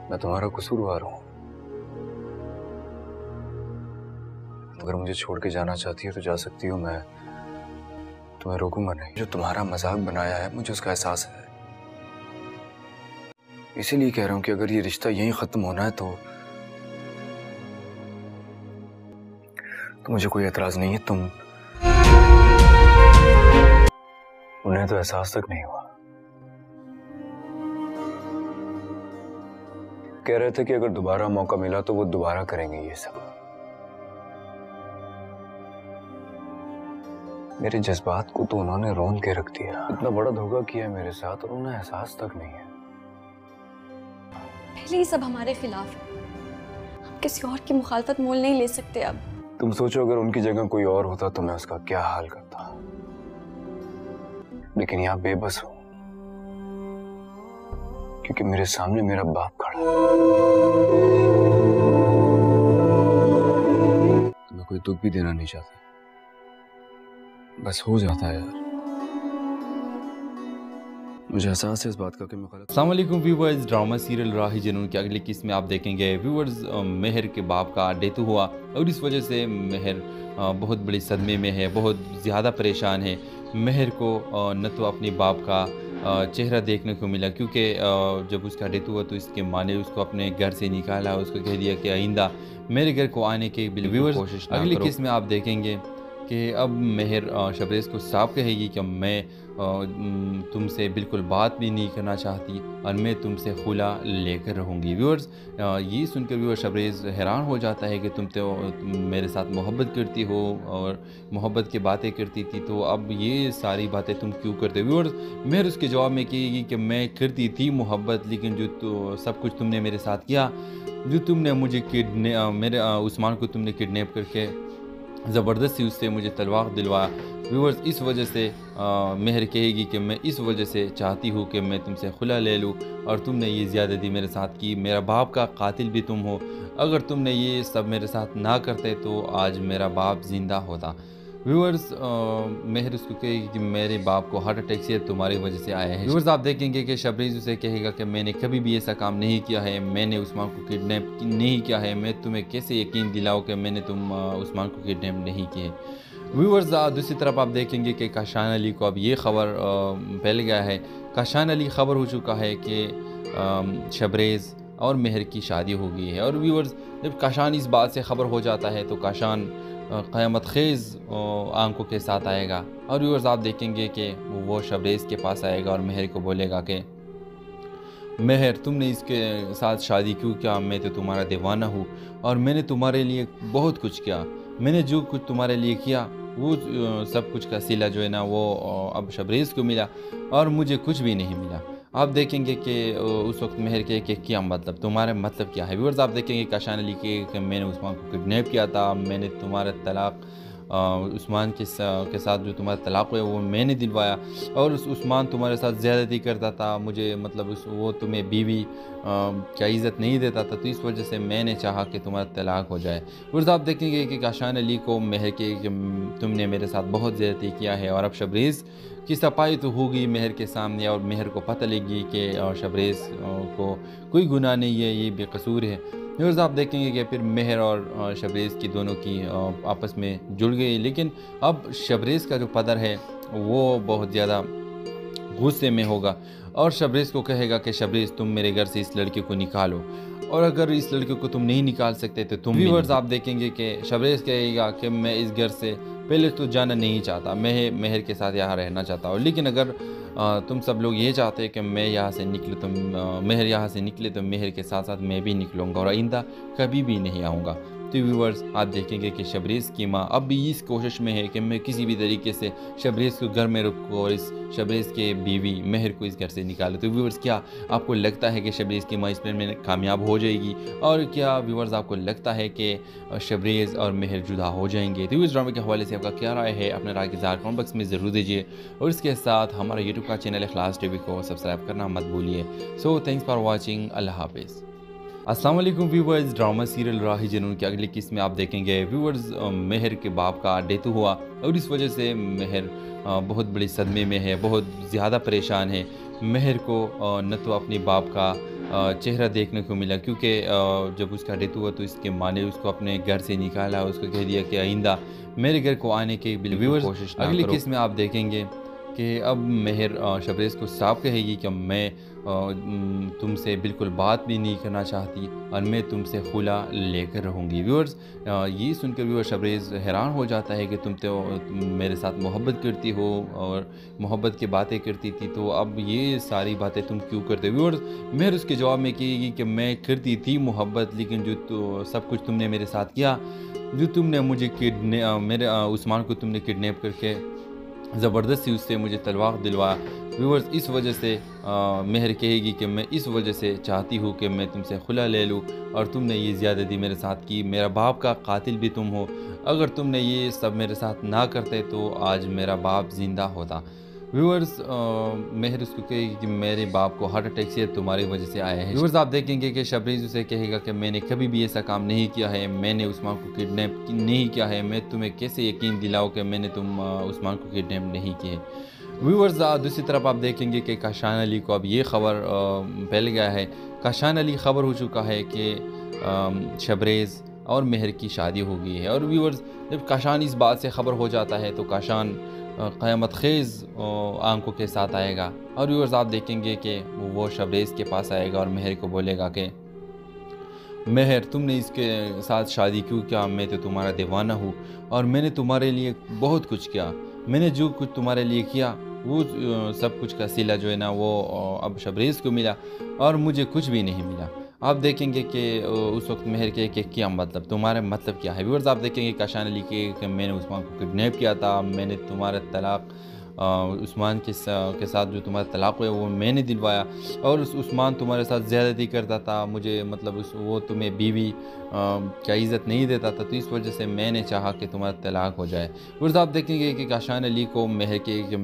मैं तुम्हारा कसूरवार हूँ। अगर मुझे छोड़ के जाना चाहती हो तो जा सकती हो, मैं तुम्हें रोकूंगा नहीं। जो तुम्हारा मजाक बनाया है मुझे उसका एहसास है, इसीलिए कह रहा हूँ कि अगर ये रिश्ता यहीं खत्म होना है तो मुझे कोई एतराज नहीं है। उन्हें तो एहसास तक नहीं हुआ। कह रहे थे कि अगर दोबारा मौका मिला तो वो दोबारा करेंगे ये सब। मेरे जज्बात को तो उन्होंने रोन के रख दिया। इतना बड़ा धोखा किया है मेरे साथ और उन्हें एहसास तक नहीं है। पहले ही सब हमारे खिलाफ है, हम किसी और की मुखालफत मोल नहीं ले सकते अब। तुम सोचो अगर उनकी जगह कोई और होता तो मैं उसका क्या हाल करता, लेकिन यहाँ बेबस हूं क्योंकि मेरे सामने मेरा बाप खड़ा है। मैं कोई दुख भी देना नहीं चाहता, बस हो जाता है यार। मुझे एहसास है इस बात का कि मैं गलत। अस्सलाम वालेकुम व्यूवर्स, ड्रामा सीरियल राही जनून की अगली किस्त में आप देखेंगे व्यूवर्स मेहर के बाप का डेथ हुआ और इस वजह से मेहर बहुत बड़ी सदमे में है, बहुत ज़्यादा परेशान है। मेहर को न तो अपने बाप का चेहरा देखने को मिला क्योंकि जब उसका डेथ हुआ तो इसके माँ ने उसको अपने घर से निकाला, उसको कह दिया कि आइंदा मेरे घर को आने की बिल्कुल कोशिश ना करो। अगली किस्त में आप देखेंगे कि अब मेहर शबरेज़ को साफ कहेगी कि मैं तुमसे बिल्कुल बात भी नहीं करना चाहती और मैं तुमसे खुला लेकर रहूँगी। व्यूअर्स ये सुनकर व्यूअर शबरेज़ हैरान हो जाता है कि तुम मेरे साथ मोहब्बत करती हो और मोहब्बत की बातें करती थी, तो अब ये सारी बातें तुम क्यों करते हो। व्यूअर्स मेहर उसके जवाब में कहेगी कि मैं करती थी मोहब्बत, लेकिन जो तो सब कुछ तुमने मेरे साथ किया, जो तुमने मुझे मेरे उस्मान को तुमने किडनैप करके ज़बरदस्ती उससे मुझे तलाक दिलवाया। व्यूअर्स इस वजह से मेहर कहेगी कि मैं इस वजह से चाहती हूँ कि मैं तुमसे खुला ले लूँ और तुमने ये ज़्यादती मेरे साथ की, मेरा बाप का कातिल भी तुम हो। अगर तुमने ये सब मेरे साथ ना करते तो आज मेरा बाप ज़िंदा होता। व्यूअर्स मेहर उसको कहेगी कि मेरे बाप को हार्ट अटैक से तुम्हारी वजह से आया है। व्यूअर्स आप देखेंगे कि शबरीज़ उसे कहेगा कि मैंने कभी भी ऐसा काम नहीं किया है, मैंने उस्मान को किडनैप नहीं किया है, मैं तुम्हें कैसे यकीन दिलाऊं कि मैंने उस्मान को किडनैप नहीं किया है। व्यूअर्स दूसरी तरफ आप देखेंगे कि काशान अली को अब ये खबर फैल गया है, काशान अली खबर हो चुका है कि शबरेज़ और मेहर की शादी हो गई है। और व्यूअर्स जब काशान इस बात से खबर हो जाता है तो काशान क़यामत खेज़ आंखों के साथ आएगा और व्यूअर्स आप देखेंगे कि वो शबरेज़ के पास आएगा और मेहर को बोलेगा कि मेहर तुमने इसके साथ शादी क्यों किया, मैं तो तुम्हारा दीवाना हूँ और मैंने तुम्हारे लिए बहुत कुछ किया, मैंने जो कुछ तुम्हारे लिए किया वो सब कुछ का सिला जो है ना वो अब शबरेज़ को मिला और मुझे कुछ भी नहीं मिला। आप देखेंगे कि उस वक्त मेहर के कि क्या मतलब, तुम्हारा मतलब क्या है। व्यूअर्स आप देखेंगे काशान अली कि मैंने उस्मान को किडनैप किया था, मैंने तुम्हारा तलाक उस्मान के साथ जो तुम्हारा तलाक हुआ वो मैंने दिलवाया और उस्मान तुम्हारे साथ ज़्यादती करता था, मुझे मतलब वो तुम्हें बीवी क्या इज़्ज़त नहीं देता था, तो इस वजह से मैंने चाहा कि तुम्हारा तलाक हो जाए। व्यूअर्स आप देखेंगे कि काशान अली को मेहर के कि तुमने मेरे साथ बहुत ज़्यादती किया है और अब शबरेज़ की सफाई तो होगी मेहर के सामने और मेहर को पता लगी कि शबरेज़ को कोई गुनाह नहीं है, ये बेकसूर है। व्यूअर्स आप देखेंगे कि फिर मेहर और शबरेज़ की दोनों की आपस में जुड़ गई, लेकिन अब शबरेज़ का जो पदर है वो बहुत ज़्यादा गुस्से में होगा और शबरेज़ को कहेगा कि शबरेज़ तुम मेरे घर से इस लड़के को निकालो और अगर इस लड़के को तुम नहीं निकाल सकते तो तुम। व्यूअर्स आप देखेंगे कि शबरेज़ कहेगा कि मैं इस घर से पहले तो जाना नहीं चाहता, मैं मेहर के साथ यहाँ रहना चाहता हूँ, लेकिन अगर तुम सब लोग ये चाहते हैं कि मैं यहाँ से निकले तो मेहर यहाँ से निकले तो मेहर के साथ साथ मैं भी निकलूँगा और आइंदा कभी भी नहीं आऊँगा। तो व्यूअर्स आप देखेंगे कि शबरेज़ की माँ अब भी इस कोशिश में है कि मैं किसी भी तरीके से शबरेज़ को घर में रखूँ और इस शबरेज़ के बीवी मेहर को इस घर से निकाले। तो व्यूअर्स क्या आपको लगता है कि शबरेज़ की माँ इस प्लान में कामयाब हो जाएगी और क्या व्यूअर्स आपको लगता है कि शबरेज़ और मेहर जुदा हो जाएंगे। तो इस ड्रामे के हवाले से आपका क्या राय है, अपने राय के ज़ाहिर कमेंट बॉक्स में ज़रूर दीजिए और इसके साथ हमारा यूट्यूब का चैनल इखलास टीवी को सब्सक्राइब करना मत भूलिए। सो थैंक्स फॉर वॉचिंग, अल्लाह हाफिज़। अस्सलाम वालेकुम व्यूवर्स, ड्रामा सीरियल राही जनून की अगली किस्त में आप देखेंगे व्यूवर्स मेहर के बाप का डेथ हुआ और इस वजह से मेहर बहुत बड़ी सदमे में है, बहुत ज़्यादा परेशान है। मेहर को न तो अपने बाप का चेहरा देखने को मिला, क्योंकि जब उसका डेथ हुआ तो इसके माँ ने उसको अपने घर से निकाला, उसको कह दिया कि आइंदा मेरे घर को आने की बिल्कुल कोशिश ना करो। अगली किस्त में आप देखेंगे कि अब मेहर शबरेज़ को साफ कहेगी कि मैं तुमसे बिल्कुल बात भी नहीं करना चाहती और मैं तुमसे खुला लेकर रहूँगी। व्यूअर्स, ये सुनकर व्यूअर शबरेज़ हैरान हो जाता है कि तुम मेरे साथ मोहब्बत करती हो और मोहब्बत की बातें करती थी, तो अब ये सारी बातें तुम क्यों करते हो। व्यूअर्स, मेहर उसके जवाब में कहेगी कि मैं करती थी मोहब्बत, लेकिन जो तो सब कुछ तुमने मेरे साथ किया, जो तुमने मुझे मेरे उस्मान को तुमने किडनैप करके ज़बरदस्ती उससे मुझे तलाक दिलवाया। व्यूअर्स, इस वजह से मेहर कहेगी कि मैं इस वजह से चाहती हूँ कि मैं तुमसे खुला ले लूँ और तुमने ये ज़्यादती मेरे साथ की, मेरा बाप का कातिल भी तुम हो। अगर तुमने ये सब मेरे साथ ना करते तो आज मेरा बाप ज़िंदा होता। व्यूअर्स, मेहर उसको कहेगी कि मेरे बाप को हार्ट अटैक से तुम्हारी वजह से आया है। व्यूअर्स, आप देखेंगे कि शबरीज़ उसे कहेगा कि मैंने कभी भी ऐसा काम नहीं किया है, मैंने उस्मान को किडनैप नहीं किया है, मैं तुम्हें कैसे यकीन दिलाऊं कि मैंने उस्मान को किडनैप नहीं किया है। व्यूअर्स, दूसरी तरफ आप देखेंगे कि काशान अली को अब ये खबर फैल गया है, काशान अली खबर हो चुका है कि शबरेज़ और मेहर की शादी हो गई है। और व्यूअर्स, जब काशान इस बात से खबर हो जाता है तो काशान क़यामत ख़ेज़ आंखों के साथ आएगा। और व्यूअर्स, आप देखेंगे कि वो शबरेज़ के पास आएगा और मेहर को बोलेगा कि मेहर, तुमने इसके साथ शादी क्यों किया, मैं तो तुम्हारा दीवाना हूँ और मैंने तुम्हारे लिए बहुत कुछ किया, मैंने जो कुछ तुम्हारे लिए किया वो सब कुछ का सिला जो है ना वो अब शबरेज़ को मिला और मुझे कुछ भी नहीं मिला। आप देखेंगे कि उस वक्त मेहर के क्या मतलब, तुम्हारा मतलब क्या है। व्यूअर्स, आप देखेंगे काशान अली कि मैंने उस्मान को किडनैप किया था, मैंने तुम्हारा तलाक उस्मान के साथ जो तुम्हारा तलाक हुआ वो मैंने दिलवाया और उस्मान तुम्हारे साथ ज़्यादती करता था, मुझे मतलब वो तुम्हें बीवी क्या इज़्ज़त नहीं देता था, तो इस वजह से मैंने चाहा कि तुम्हारा तलाक हो जाए। व्यूअर्स, आप देखेंगे कि काशान अली को मेहर के कि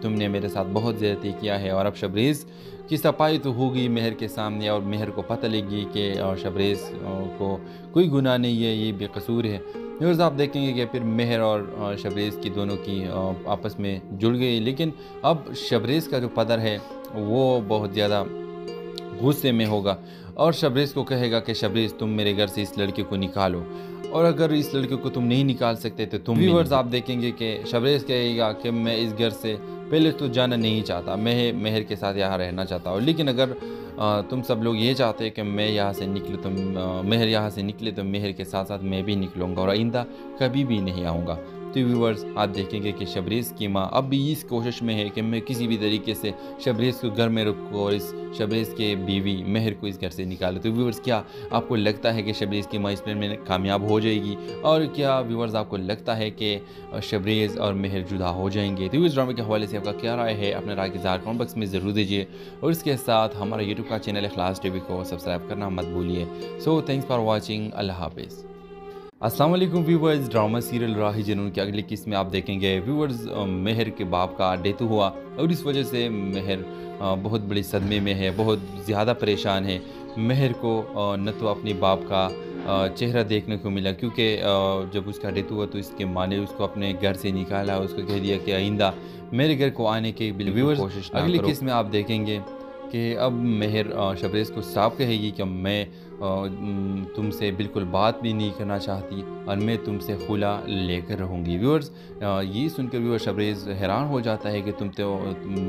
तुमने मेरे साथ बहुत ज़्यादती किया है और अब शबरेज़ की सफाई तो होगी मेहर के सामने और मेहर को पता लगी कि शबरेज़ को कोई गुनाह नहीं है, ये बेकसूर है। व्यूअर्स, आप देखेंगे कि फिर मेहर और शबरेज़ की दोनों की आपस में जुड़ गई, लेकिन अब शबरेज़ का जो पदर है वो बहुत ज़्यादा गुस्से में होगा और शबरेज़ को कहेगा कि शबरेज़, तुम मेरे घर से इस लड़के को निकालो और अगर इस लड़के को तुम नहीं निकाल सकते तो तुम। व्यूअर्स, आप देखेंगे कि शबरेज़ कहेगा कि मैं इस घर से पहले तो जाना नहीं चाहता, मैं मेहर के साथ यहाँ रहना चाहता हूँ, लेकिन अगर तुम सब लोग ये चाहते हैं कि मैं यहाँ से निकलूँ तो मेहर यहाँ से निकले तो मेहर के साथ साथ मैं भी निकलूँगा और आइंदा कभी भी नहीं आऊँगा। तो व्यूअर्स, आप देखेंगे कि शबरेज़ की माँ अब भी इस कोशिश में है कि मैं किसी भी तरीके से शबरेज़ को घर में रखूँ और इस शबरेज़ के बीवी मेहर को इस घर से निकाले। तो व्यूअर्स, क्या आपको लगता है कि शबरेज़ की माँ इस प्लान में कामयाब हो जाएगी और क्या व्यूअर्स आपको लगता है कि शबरेज़ और मेहर जुदा हो जाएंगे। तो इस ड्रामे के हवाले से आपका क्या राय है, अपने राय की इज़हार कमेंट बॉक्स में ज़रूर दीजिए और इसके साथ हमारा यूट्यूब का चैनल इखलास टीवी को सब्सक्राइब करना मत भूलिए। सो थैंक्स फॉर वॉचिंग, अल्लाह हाफिज़। अस्सलाम वालेकुम व्यूअर्स, ड्रामा सीरियल राही जुनून की अगली किस्त में आप देखेंगे व्यूअर्स मेहर के बाप का डेथ हुआ और इस वजह से मेहर बहुत बड़ी सदमे में है, बहुत ज़्यादा परेशान है। मेहर को न तो अपने बाप का चेहरा देखने को मिला, क्योंकि जब उसका डेथ हुआ तो इसके माँ ने उसको अपने घर से निकाला, उसको कह दिया कि आइंदा मेरे घर को आने की बिल्कुल कोशिश ना करो। अगली किस्त में आप देखेंगे कि अब मेहर शबरेज़ को साफ कहेगी कि मैं तुमसे बिल्कुल बात भी नहीं करना चाहती और मैं तुमसे खुला लेकर रहूँगी। व्यूअर्स, ये सुनकर व्यूअर शबरेज़ हैरान हो जाता है कि तुम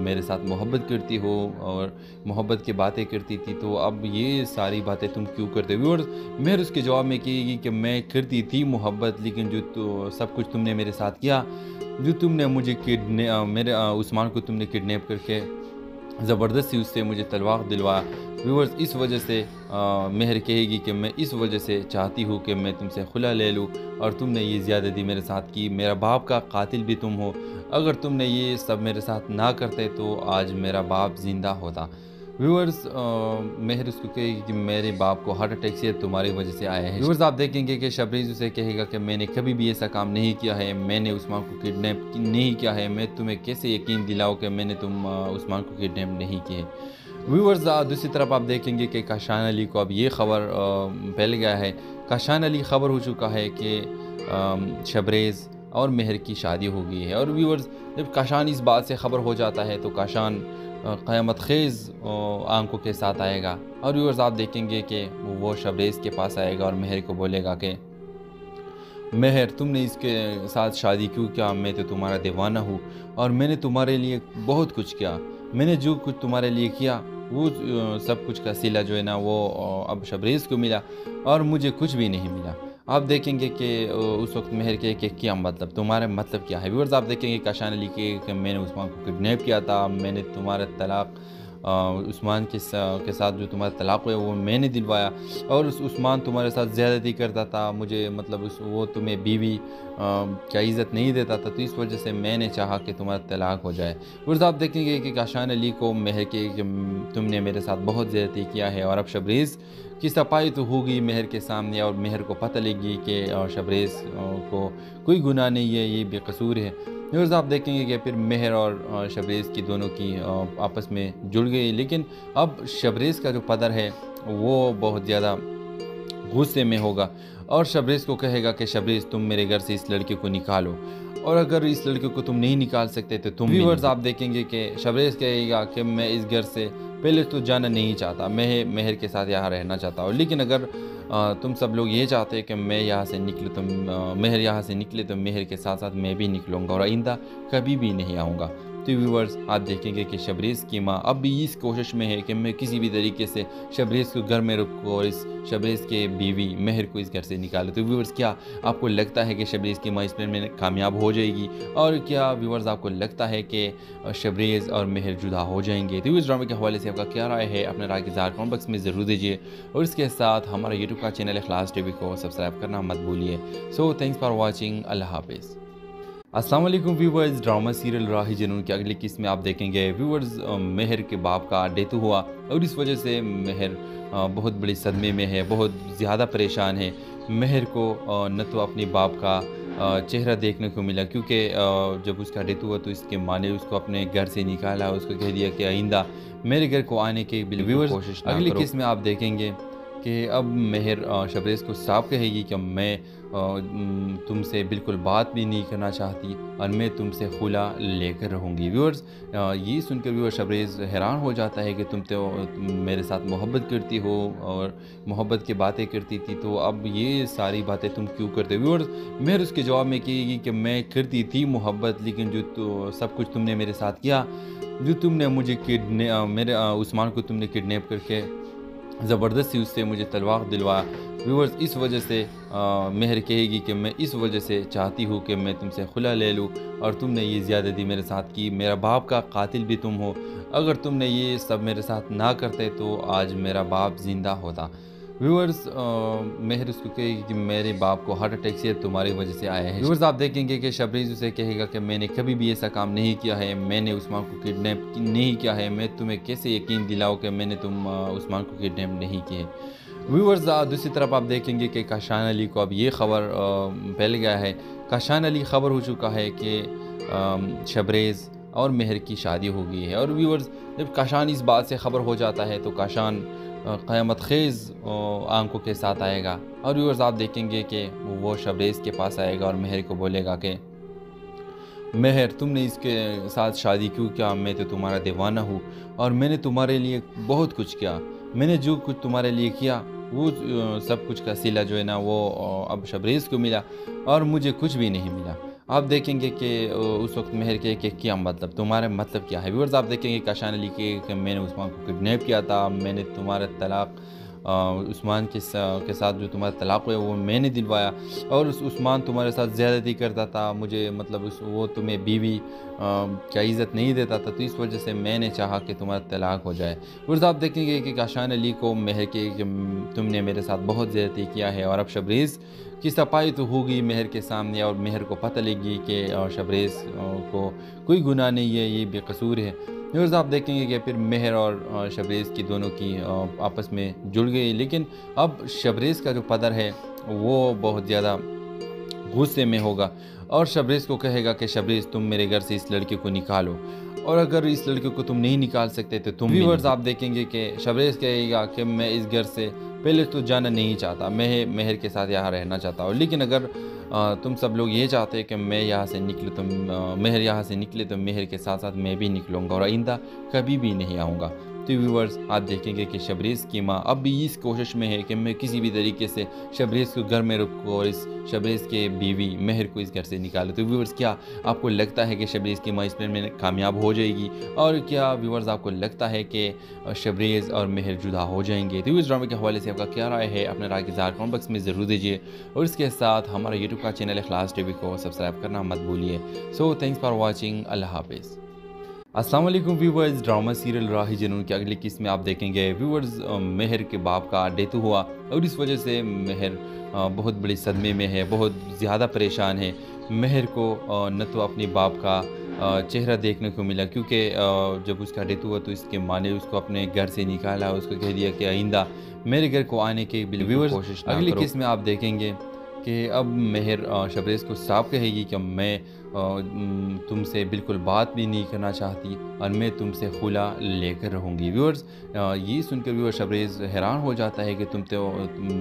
मेरे साथ मोहब्बत करती हो और मोहब्बत की बातें करती थी, तो अब ये सारी बातें तुम क्यों करते हो। व्यूअर्स, मेहर उसके जवाब में कहेगी कि मैं करती थी मोहब्बत, लेकिन जो तो सब कुछ तुमने मेरे साथ किया, जो तुमने मुझे मेरे उस्मान को तुमने किडनैप करके ज़बरदस्ती उससे मुझे तलाक दिलवाया। व्यूअर्स, इस वजह से मेहर कहेगी कि मैं इस वजह से चाहती हूँ कि मैं तुमसे खुला ले लूँ और तुमने ये ज़्यादती मेरे साथ की, मेरा बाप का कातिल भी तुम हो। अगर तुमने ये सब मेरे साथ ना करते तो आज मेरा बाप ज़िंदा होता। व्यूअर्स, मेहर उसको कहेगी कि मेरे बाप को हार्ट अटैक से तुम्हारी वजह से आया है। व्यूअर्स, आप देखेंगे कि शबरेज़ उसे कहेगा कि मैंने कभी भी ऐसा काम नहीं किया है, मैंने उस्मान को किडनैप नहीं किया है, मैं तुम्हें कैसे यकीन दिलाऊं कि मैंने उस्मान को किडनैप नहीं किया है। व्यूअर्स, दूसरी तरफ आप देखेंगे कि काशान अली को अब ये खबर फैल गया है, काशान अली खबर हो चुका है कि शबरेज़ और मेहर की शादी हो गई है। और व्यूअर्स, जब काशान इस बात से खबर हो जाता है तो काशान क़यामत ख़ेज़ आंखों के साथ आएगा। और व्यूअर्स आप देखेंगे कि वो शबरेज़ के पास आएगा और मेहर को बोलेगा कि मेहर, तुमने इसके साथ शादी क्यों किया? मैं तो तुम्हारा दीवाना हूँ और मैंने तुम्हारे लिए बहुत कुछ किया। मैंने जो कुछ तुम्हारे लिए किया वो सब कुछ का सिला जो है ना वो अब शबरेज़ को मिला और मुझे कुछ भी नहीं मिला। आप देखेंगे कि उस वक्त मेहर के कि क्या मतलब, तुम्हारा मतलब क्या है? व्यूअर्स आप देखेंगे काशान अली कि मैंने उस्मान को किडनैप किया था, मैंने तुम्हारा तलाक उस्मान के साथ जो तुम्हारा तलाक हुआ वो मैंने दिलवाया और उस उस्मान तुम्हारे साथ ज़्यादती करता था, मुझे मतलब वो तुम्हें बीवी क्या इज़्ज़त नहीं देता था, तो इस वजह से मैंने चाहा कि तुम्हारा तलाक हो जाए। व्यूअर्स आप देखेंगे कि काशान अली को मेहर के कि तुमने मेरे साथ बहुत ज़्यादती किया है और अब शबरेज़ की सफाई तो होगी मेहर के सामने और मेहर को पता लगी कि शबरेज़ को कोई गुनाह नहीं है, ये बेकसूर है। व्यूअर्स आप देखेंगे कि फिर मेहर और शबरेज़ की दोनों की आपस में जुड़ गई, लेकिन अब शबरेज़ का जो पदर है वो बहुत ज़्यादा गुस्से में होगा और शबरेज़ को कहेगा कि शबरेज़ तुम मेरे घर से इस लड़के को निकालो और अगर इस लड़के को तुम नहीं निकाल सकते तो तुम। व्यूअर्स आप देखेंगे कि शबरेज़ कहेगा कि मैं इस घर से पहले तो जाना नहीं चाहता, मैं मेहर के साथ यहाँ रहना चाहता हूँ, लेकिन अगर तुम सब लोग ये चाहते हैं कि मैं यहाँ से निकलूँ तो मेहर यहाँ से निकले तो मेहर के साथ साथ मैं भी निकलूँगा और आइंदा कभी भी नहीं आऊँगा। तो व्यूअर्स आप देखेंगे कि शबरेज़ की माँ अब भी इस कोशिश में है कि मैं किसी भी तरीके से शबरेज़ को घर में रखूँ और इस शबरेज़ के बीवी मेहर को इस घर से निकाले। तो व्यूअर्स क्या आपको लगता है कि शबरेज़ की माँ इस प्लान में कामयाब हो जाएगी और क्या व्यूअर्स आपको लगता है कि शबरेज़ और मेहर जुदा हो जाएंगे? तो इस ड्रामे के हवाले से आपका क्या राय है? अपने राय की इज़हार कमेंट बॉक्स में ज़रूर दीजिए और इसके साथ हमारा यूट्यूब का चैनल इखलास टीवी को सब्सक्राइब करना मत भूलिए। So thanks for watching. अल्लाह हाफिज़। अस्सलाम वालेकुम व्यूअर्स, ड्रामा सीरियल राही जुनून की अगली किस्त में आप देखेंगे व्यूअर्स मेहर के बाप का डेथ हुआ और इस वजह से मेहर बहुत बड़ी सदमे में है, बहुत ज़्यादा परेशान है। मेहर को न तो अपने बाप का चेहरा देखने को मिला क्योंकि जब उसका डेथ हुआ तो इसके माँ ने उसको अपने घर से निकाला, उसको कह दिया कि आइंदा मेरे घर को आने की बिल्कुल कोशिश ना करो। अगली किस्त में आप देखेंगे कि अब मेहर शबरेज़ को साफ कहेगी कि मैं तुमसे बिल्कुल बात भी नहीं करना चाहती और मैं तुमसे खुला लेकर रहूँगी। व्यूअर्स ये सुनकर व्यूअर शबरेज़ हैरान हो जाता है कि तुम मेरे साथ मोहब्बत करती हो और मोहब्बत की बातें करती थी, तो अब ये सारी बातें तुम क्यों करते हो? व्यूअर्स मेहर उसके जवाब में कहेगी कि मैं करती थी मोहब्बत, लेकिन जो तो सब कुछ तुमने मेरे साथ किया, जो तुमने मुझे मेरे उस्मान को तुमने किडनैप करके ज़बरदस्ती उससे मुझे तलाक दिलवाया। व्यूअर्स इस वजह से मेहर कहेगी कि मैं इस वजह से चाहती हूँ कि मैं तुमसे खुला ले लूँ और तुमने ये ज़्यादती मेरे साथ की, मेरा बाप का कातिल भी तुम हो, अगर तुमने ये सब मेरे साथ ना करते तो आज मेरा बाप ज़िंदा होता। व्यूअर्स मेहर उसको कहेगी कि मेरे बाप को हार्ट अटैक से तुम्हारी वजह से आया है। व्यूअर्स आप देखेंगे कि शबरेज़ उसे कहेगा कि मैंने कभी भी ऐसा काम नहीं किया है, मैंने उस्मान को किडनैप नहीं किया है, मैं तुम्हें कैसे यकीन दिलाऊं कि मैंने उस्मान को किडनैप नहीं किया है। व्यूअर्स दूसरी तरफ आप देखेंगे कि काशान अली को अब ये ख़बर फैल गया है, काशान अली ख़बर हो चुका है कि शबरेज़ और मेहर की शादी हो गई है। और व्यूअर्स जब काशान इस बात से ख़बर हो जाता है तो काशान क़यामत ख़ेज़ आंखों के साथ आएगा और व्यूअर्स आप देखेंगे कि वो शबरेज़ के पास आएगा और मेहर को बोलेगा कि मेहर, तुमने इसके साथ शादी क्यों किया? मैं तो तुम्हारा दीवाना हूँ और मैंने तुम्हारे लिए बहुत कुछ किया, मैंने जो कुछ तुम्हारे लिए किया वो सब कुछ का सिला जो है ना वो अब शबरेज़ को मिला और मुझे कुछ भी नहीं मिला। आप देखेंगे कि उस वक्त मेहर के कि क्या मतलब, तुम्हारा मतलब क्या है? व्यूअर्स आप देखेंगे काशान अली कि मैंने उस्मान को किडनैप किया था, मैंने तुम्हारा तलाक उस्मान के साथ जो तुम्हारा तलाक हुआ वो मैंने दिलवाया और उस उस्मान तुम्हारे साथ ज़्यादती करता था, मुझे मतलब वो तुम्हें बीवी क्या इज़्ज़त नहीं देता था, तो इस वजह से मैंने चाहा कि तुम्हारा तलाक हो जाए। व्यूअर्स आप देखेंगे कि काशान अली को मेहर के कि तुमने मेरे साथ बहुत ज़्यादती किया है और अब शबरेज़ की सफाई तो होगी मेहर के सामने और मेहर को पता लगी कि शबरेज़ को कोई गुनाह नहीं है, ये बेकसूर है। व्यूअर्स आप देखेंगे कि फिर मेहर और शबरेज़ की दोनों की आपस में जुड़ गई, लेकिन अब शबरेज़ का जो पदर है वो बहुत ज़्यादा गुस्से में होगा और शबरेज़ को कहेगा कि शबरेज़ तुम मेरे घर से इस लड़के को निकालो और अगर इस लड़के को तुम नहीं निकाल सकते तो तुम व्यूअर्स आप देखेंगे कि शबरेज़ कहेगा कि मैं इस घर से पहले तो जाना नहीं चाहता, मैं मेहर के साथ यहाँ रहना चाहता हूँ, लेकिन अगर तुम सब लोग ये चाहते हैं कि मैं यहाँ से निकलूँ तो मेहर यहाँ से निकले तो मेहर के साथ साथ मैं भी निकलूँगा और आइंदा कभी भी नहीं आऊँगा। तो व्यूअर्स आप देखेंगे कि शबरेज़ की माँ अब भी इस कोशिश में है कि मैं किसी भी तरीके से शबरेज़ को घर में रखूँ और इस शबरेज़ के बीवी मेहर को इस घर से निकालूँ। तो व्यूअर्स क्या आपको लगता है कि शबरेज़ की माँ इस प्लान में कामयाब हो जाएगी, और क्या व्यूअर्स आपको लगता है कि शबरेज़ और मेहर जुदा हो जाएंगे? तो इस ड्रामे के हवाले से आपका क्या राय है, अपने राय की ज़ाहिर कमेंट बॉक्स में ज़रूर दीजिए, और इसके साथ हमारा यूट्यूब का चैनल इखलास टीवी को सब्सक्राइब करना मत भूलिए। सो थैंक्स फॉर वॉचिंग, अल्लाह हाफिज़। अस्सलाम वालेकुम व्यूवर्स, ड्रामा सीरियल राही जुनून की अगली किस्त में आप देखेंगे व्यूवर्स मेहर के बाप का डेथ हुआ, और इस वजह से मेहर बहुत बड़ी सदमे में है, बहुत ज़्यादा परेशान है। मेहर को न तो अपने बाप का चेहरा देखने को मिला, क्योंकि जब उसका डेथ हुआ तो इसके माँ ने उसको अपने घर से निकाला, उसको कह दिया कि आइंदा मेरे घर को आने की बिल्कुल कोशिश ना करो। अगली किस्त में आप देखेंगे कि अब मेहर शबरेज़ को साफ कहेगी कि मैं तुमसे बिल्कुल बात भी नहीं करना चाहती और मैं तुमसे खुला लेकर रहूँगी। व्यूअर्स ये सुनकर व्यूअर शबरेज़ हैरान हो जाता है कि तुम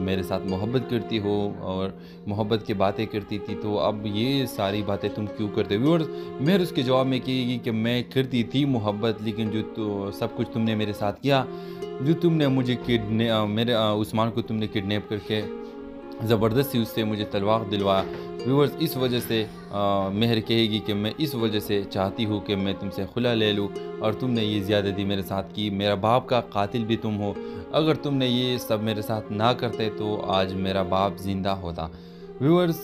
मेरे साथ मोहब्बत करती हो और मोहब्बत की बातें करती थी, तो अब ये सारी बातें तुम क्यों करते हो? व्यूअर्स मेहर उसके जवाब में कहेगी कि मैं करती थी मोहब्बत, लेकिन जो तो सब कुछ तुमने मेरे साथ किया, जो तुमने मुझे मेरे उस्मान को तुमने किडनैप करके ज़बरदस्ती उससे मुझे तलाक दिलवाया। व्यूअर्स इस वजह से मेहर कहेगी कि मैं इस वजह से चाहती हूँ कि मैं तुमसे खुला ले लूँ, और तुमने ये ज़्यादती मेरे साथ की, मेरा बाप का कातिल भी तुम हो, अगर तुमने ये सब मेरे साथ ना करते तो आज मेरा बाप ज़िंदा होता। व्यूअर्स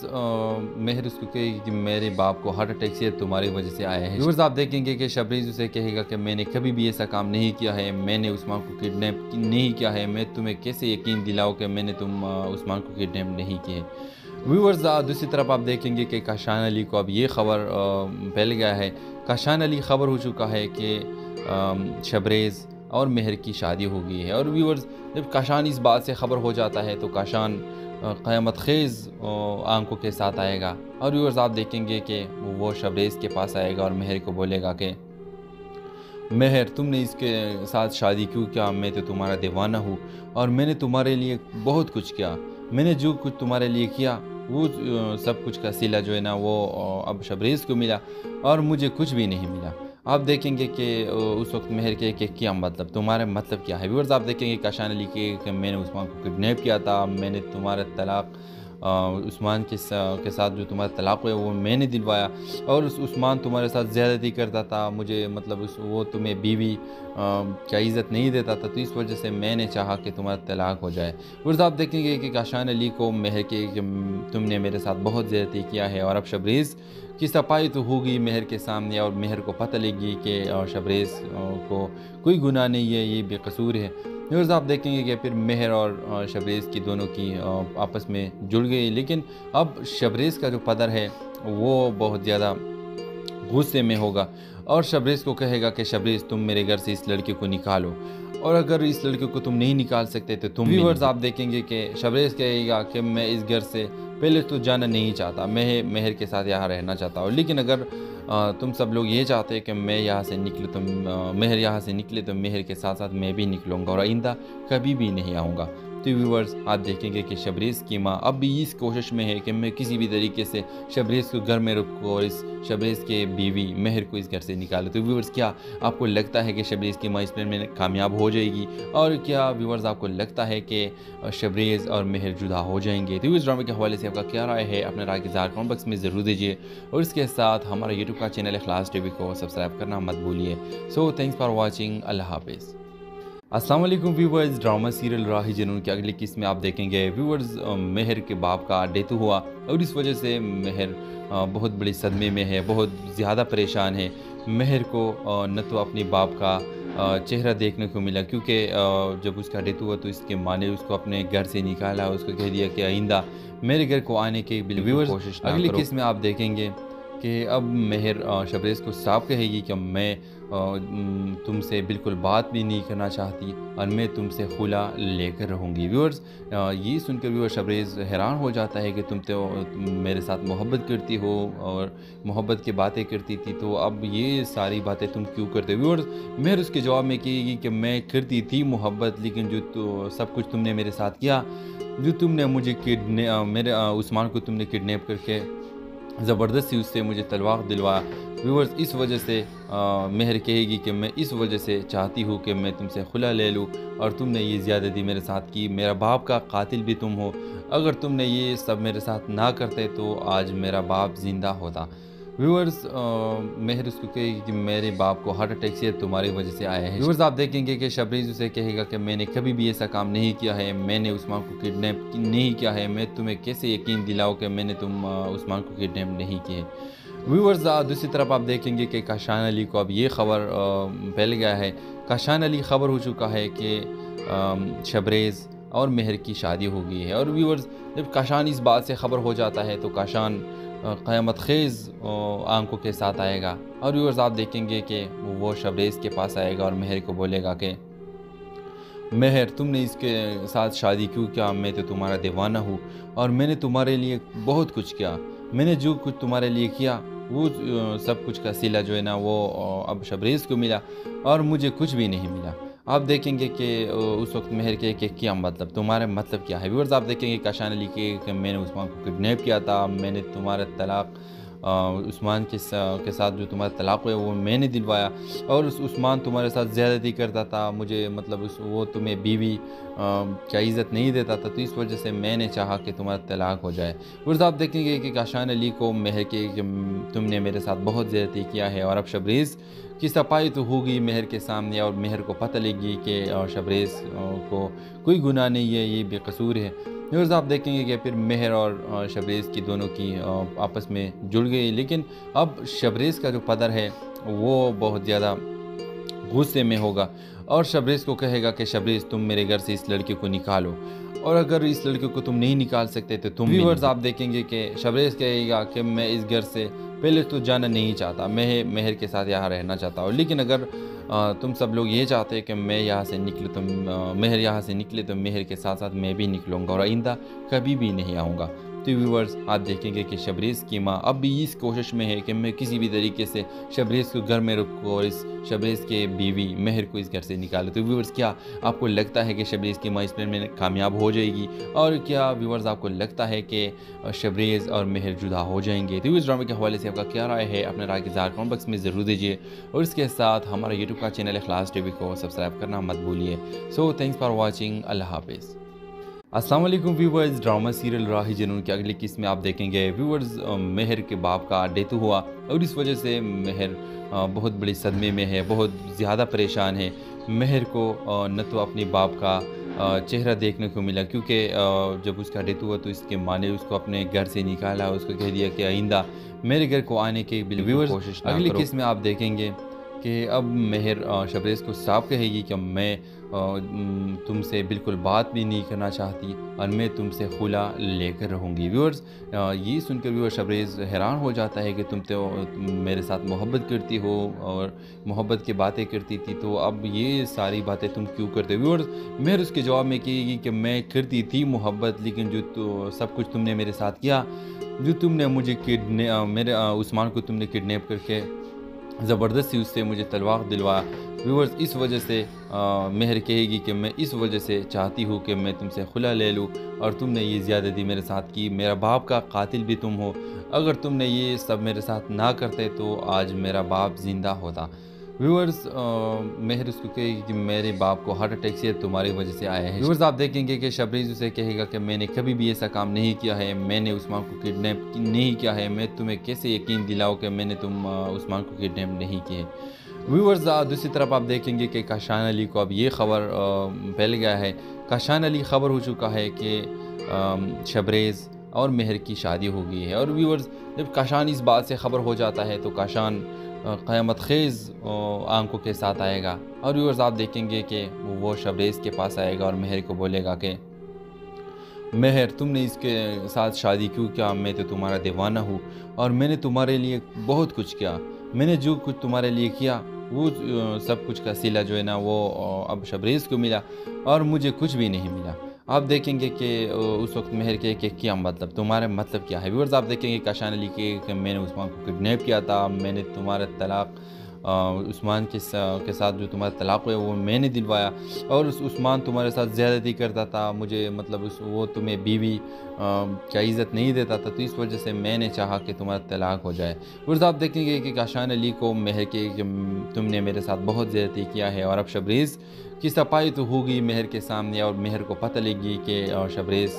मेहर उसको कहेगी कि मेरे बाप को हार्ट अटैक से तुम्हारी वजह से आया है। व्यूअर्स आप देखेंगे कि शबरेज़ उसे कहेगा कि मैंने कभी भी ऐसा काम नहीं किया है, मैंने उस्मान को किडनैप नहीं किया है, मैं तुम्हें कैसे यकीन दिलाऊं कि मैंने उस्मान को किडनैप नहीं किया है। व्यूअर्स दूसरी तरफ आप देखेंगे कि काशान अली को अब ये खबर फैल गया है, काशान अली खबर हो चुका है कि शबरेज़ और मेहर की शादी हो गई है। और व्यूअर्स जब काशान इस बात से खबर हो जाता है तो काशान क़यामत खेज़ आंखों के साथ आएगा, और व्यूअर्स आप देखेंगे कि वो शबरेज़ के पास आएगा और मेहर को बोलेगा कि मेहर तुमने इसके साथ शादी क्यों किया, मैं तो तुम्हारा दीवाना हूँ और मैंने तुम्हारे लिए बहुत कुछ किया, मैंने जो कुछ तुम्हारे लिए किया वो सब कुछ का सिला जो है ना वो अब शबरेज़ को मिला और मुझे कुछ भी नहीं मिला। आप देखेंगे कि उस वक्त मेहर के क्या मतलब, तुम्हारा मतलब क्या है? व्यूअर्स आप देखेंगे काशान अली के मैंने उस्मान को किडनैप किया था, मैंने तुम्हारा तलाक उस्मान के साथ जो तुम्हारा तलाक हुआ वो मैंने दिलवाया, और उस्मान तुम्हारे साथ ज़्यादती करता था, मुझे मतलब वो तुम्हें बीवी क्या इज़्ज़त नहीं देता था, तो इस वजह से मैंने चाहा कि तुम्हारा तलाक हो जाए। व्यूअर्स आप देखेंगे कि काशान अली को मेहर के तुमने मेरे साथ बहुत ज़्यादती किया है, और अब शबरेज़ की सफाई तो होगी मेहर के सामने, और मेहर को पता लगी कि शबरेज़ को कोई गुनाह नहीं है, ये बेकसूर है। व्यूअर्स आप देखेंगे कि फिर मेहर और शबरेज़ की दोनों की आपस में जुड़ गई, लेकिन अब शबरेज़ का जो पदर है वो बहुत ज़्यादा गुस्से में होगा और शबरेज़ को कहेगा कि शबरेज़ तुम मेरे घर से इस लड़के को निकालो, और अगर इस लड़के को तुम नहीं निकाल सकते तो तुम। व्यूअर्स आप देखेंगे कि शबरेज़ कहेगा कि मैं इस घर से पहले तो जाना नहीं चाहता, मैं मेहर के साथ यहाँ रहना चाहता हूँ, लेकिन अगर तुम सब लोग ये चाहते हैं कि मैं यहाँ से निकलूँ तो मेहर यहाँ से निकले तो मेहर के साथ साथ मैं भी निकलूँगा और आइंदा कभी भी नहीं आऊँगा। तो व्यूअर्स आप देखेंगे कि शबरेज़ की माँ अब भी इस कोशिश में है कि मैं किसी भी तरीके से शबरेज़ को घर में रखूँ और इस शबरेज़ के बीवी मेहर को इस घर से निकालूँ। तो व्यूअर्स क्या आपको लगता है कि शबरेज़ की माँ इस प्लान में कामयाब हो जाएगी, और क्या व्यूअर्स आपको लगता है कि शबरेज़ और मेहर जुदा हो जाएंगे? तो इस ड्रामे के हवाले से आपका क्या राय है, अपने राय की ज़ाहिर कमेंट बॉक्स में ज़रूर दीजिए, और इसके साथ हमारा यूट्यूब का चैनल इखलास टीवी को सब्सक्राइब करना मत भूलिए। सो थैंक्स फॉर वॉचिंग, अल्लाह हाफिज़। अस्सलाम वालेकुम व्यूवर्स, ड्रामा सीरियल राही जुनून की अगली किस्त में आप देखेंगे व्यूवर्स मेहर के बाप का डेथ हुआ, और इस वजह से मेहर बहुत बड़ी सदमे में है, बहुत ज़्यादा परेशान है। मेहर को न तो अपने बाप का चेहरा देखने को मिला, क्योंकि जब उसका डेथ हुआ तो इसके माँ ने उसको अपने घर से निकाला, उसको कह दिया कि आइंदा मेरे घर को आने की बिल्कुल कोशिश ना करो। अगली किस्त में आप देखेंगे कि अब मेहर शबरेज़ को साफ कहेगी कि मैं तुमसे बिल्कुल बात भी नहीं करना चाहती और मैं तुमसे खुला लेकर रहूँगी। व्यूअर्स, ये सुनकर व्यूअर शबरेज़ हैरान हो जाता है कि तुम मेरे साथ मोहब्बत करती हो और मोहब्बत की बातें करती थी, तो अब ये सारी बातें तुम क्यों करते हो? व्यूअर्स, मेहर उसके जवाब में कहेगी कि मैं करती थी मोहब्बत, लेकिन जो तो सब कुछ तुमने मेरे साथ किया, जो तुमने मुझे मेरे उस्मान को तुमने किडनैप करके ज़बरदस्ती उससे मुझे तलाक दिलवाया। व्यूअर्स, इस वजह से मेहर कहेगी कि मैं इस वजह से चाहती हूँ कि मैं तुमसे खुला ले लूँ और तुमने ये ज़्यादती मेरे साथ की, मेरा बाप का कातिल भी तुम हो। अगर तुमने ये सब मेरे साथ ना करते तो आज मेरा बाप ज़िंदा होता। व्यूअर्स, मेहर उसको कहेगी कि मेरे बाप को हार्ट अटैक से तुम्हारी वजह से आया है। व्यूअर्स, आप देखेंगे कि शबरीज़ उसे कहेगा कि मैंने कभी भी ऐसा काम नहीं किया है, मैंने उस्मान को किडनैप नहीं किया है, मैं तुम्हें कैसे यकीन दिलाऊं कि मैंने उस्मान को किडनैप नहीं किए। व्यूअर्स, दूसरी तरफ आप देखेंगे कि काशान अली को अब ये खबर फैल गया है। काशान अली खबर हो चुका है कि शबरेज़ और मेहर की शादी हो गई है। और व्यूअर्स, जब काशान इस बात से खबर हो जाता है तो काशान क़यामत ख़ेज़ आंखों के साथ आएगा। और व्यूअर्स, आप देखेंगे कि वो शबरेज़ के पास आएगा और मेहर को बोलेगा कि मेहर, तुमने इसके साथ शादी क्यों किया? मैं तो तुम्हारा दीवाना हूँ और मैंने तुम्हारे लिए बहुत कुछ किया। मैंने जो कुछ तुम्हारे लिए किया वो सब कुछ का सिला जो है ना वो अब शबरेज़ को मिला और मुझे कुछ भी नहीं मिला। आप देखेंगे कि उस वक्त मेहर के क्या मतलब, तुम्हारा मतलब क्या है? व्यूअर्स, आप देखेंगे काशान अली कि मैंने उस्मान को किडनैप किया था, मैंने तुम्हारा तलाक उस्मान के साथ जो तुम्हारा तलाक हुआ वो मैंने दिलवाया और उस्मान तुम्हारे साथ ज़्यादती करता था, मुझे मतलब वो तुम्हें बीवी क्या इज़्ज़त नहीं देता था, तो इस वजह से मैंने चाहा कि तुम्हारा तलाक हो जाए। व्यूअर्स, आप देखेंगे कि काशान अली को मेहर के कि तुमने मेरे साथ बहुत ज़्यादती किया है और अब शबरेज़ की सफाई तो होगी मेहर के सामने और मेहर को पता लगी कि शबरेज़ को कोई गुनाह नहीं है, ये बेकसूर है। व्यूअर्स, आप देखेंगे कि फिर मेहर और शबरेज़ की दोनों की आपस में जुड़ गई, लेकिन अब शबरेज़ का जो पदर है वो बहुत ज़्यादा गुस्से में होगा और शबरेज़ को कहेगा कि शबरेज़, तुम मेरे घर से इस लड़के को निकालो और अगर इस लड़के को तुम नहीं निकाल सकते तो तुम। व्यूअर्स, आप देखेंगे कि शबरेज़ कहेगा कि मैं इस घर से पहले तो जाना नहीं चाहता, मैं मेहर के साथ यहाँ रहना चाहता हूँ, लेकिन अगर तुम सब लोग ये चाहते हैं कि मैं यहाँ से निकलूँ तो मेहर यहाँ से निकले तो मेहर के साथ साथ मैं भी निकलूँगा और आइंदा कभी भी नहीं आऊँगा। तो व्यूअर्स, आप देखेंगे कि शबरेज़ की माँ अब भी इस कोशिश में है कि मैं किसी भी तरीके से शबरेज़ को घर में रखूँ और इस शबरेज़ के बीवी मेहर को इस घर से निकालूँ। तो व्यूअर्स, क्या आपको लगता है कि शबरेज़ की माँ इस प्लान में कामयाब हो जाएगी? और क्या व्यूअर्स आपको लगता है कि शबरेज़ और मेहर जुदा हो जाएंगे? तो इस ड्रामे के हवाले से आपका क्या राय है? अपने राय के इज़हार कमेंट बॉक्स में ज़रूर दीजिए और इसके साथ हमारा यूट्यूब का चैनल इखलास टीवी को सब्सक्राइब करना मत भूलिए। So thanks for watching. अल्लाह हाफिज़। अस्सलाम वालेकुम व्यूअर्स, ड्रामा सीरियल राही जुनून की अगली किस्त में आप देखेंगे व्यूअर्स मेहर के बाप का डेथ हुआ और इस वजह से मेहर बहुत बड़ी सदमे में है, बहुत ज़्यादा परेशान है। मेहर को न तो अपने बाप का चेहरा देखने को मिला, क्योंकि जब उसका डेथ हुआ तो इसके माँ ने उसको अपने घर से निकाला, उसको कह दिया कि आइंदा मेरे घर को आने की बिल्कुल कोशिश ना करो। अगली किस्त में आप देखेंगे कि अब मेहर शबरेज़ को साफ कहेगी कि मैं तुमसे बिल्कुल बात भी नहीं करना चाहती और मैं तुमसे खुला लेकर रहूँगी। व्यूअर्स, ये सुनकर व्यूअर शबरेज़ हैरान हो जाता है कि तुम मेरे साथ मोहब्बत करती हो और मोहब्बत की बातें करती थी, तो अब ये सारी बातें तुम क्यों करते हो? व्यूअर्स, मेहर उसके जवाब में कहेगी कि मैं करती थी मोहब्बत, लेकिन जो तो सब कुछ तुमने मेरे साथ किया, जो तुमने मुझे मेरे उस्मान को तुमने किडनैप करके ज़बरदस्ती उससे मुझे तलाक दिलवाया। व्यूअर्स, इस वजह से मेहर कहेगी कि मैं इस वजह से चाहती हूँ कि मैं तुमसे खुला ले लूँ और तुमने ये ज़्यादती मेरे साथ की, मेरा बाप का कातिल भी तुम हो। अगर तुमने ये सब मेरे साथ ना करते तो आज मेरा बाप ज़िंदा होता। व्यूअर्स, मेहर उसको कहेगी कि मेरे बाप को हार्ट अटैक से तुम्हारी वजह से आया है। व्यूअर्स, आप देखेंगे कि शबरीज़ उसे कहेगा कि मैंने कभी भी ऐसा काम नहीं किया है, मैंने उस्मान को किडनैप नहीं किया है, मैं तुम्हें कैसे यकीन दिलाऊं कि मैंने उस्मान को किडनैप नहीं किए। व्यूअर्स, दूसरी तरफ आप देखेंगे कि काशान अली को अब ये खबर फैल गया है। काशान अली खबर हो चुका है कि शबरेज़ और मेहर की शादी हो गई है। और व्यूअर्स, जब काशान इस बात से खबर हो जाता है तो काशान क़यामत ख़ेज़ आंखों के साथ आएगा। और व्यूअर्स, आप देखेंगे कि वो शबरेज़ के पास आएगा और मेहर को बोलेगा कि महर तुमने इसके साथ शादी क्यों किया, मैं तो तुम्हारा दीवाना हूँ और मैंने तुम्हारे लिए बहुत कुछ किया। मैंने जो कुछ तुम्हारे लिए किया वो सब कुछ का सिला जो है ना वो अब शबरेज़ को मिला और मुझे कुछ भी नहीं मिला। आप देखेंगे कि उस वक्त महर के कि क्या मतलब तुम्हारा मतलब क्या है। व्यूअर्स आप देखेंगे काशान अली कि मैंने उस्मान को किडनैप किया था, मैंने तुम्हारा तलाक उस्मान के साथ जो तुम्हारा तलाक हुआ वो मैंने दिलवाया और उस्मान तुम्हारे साथ ज़्यादती करता था, मुझे मतलब वो तुम्हें बीवी क्या इज़्ज़त नहीं देता था, तो इस वजह से मैंने चाहा कि तुम्हारा तलाक हो जाए। व्यूअर्स आप देखेंगे कि काशान अली को महर के कि तुमने मेरे साथ बहुत ज़्यादती किया है और अब शबरेज़ की सफाई तो होगी महर के सामने और महर को पता लगी कि शबरेज़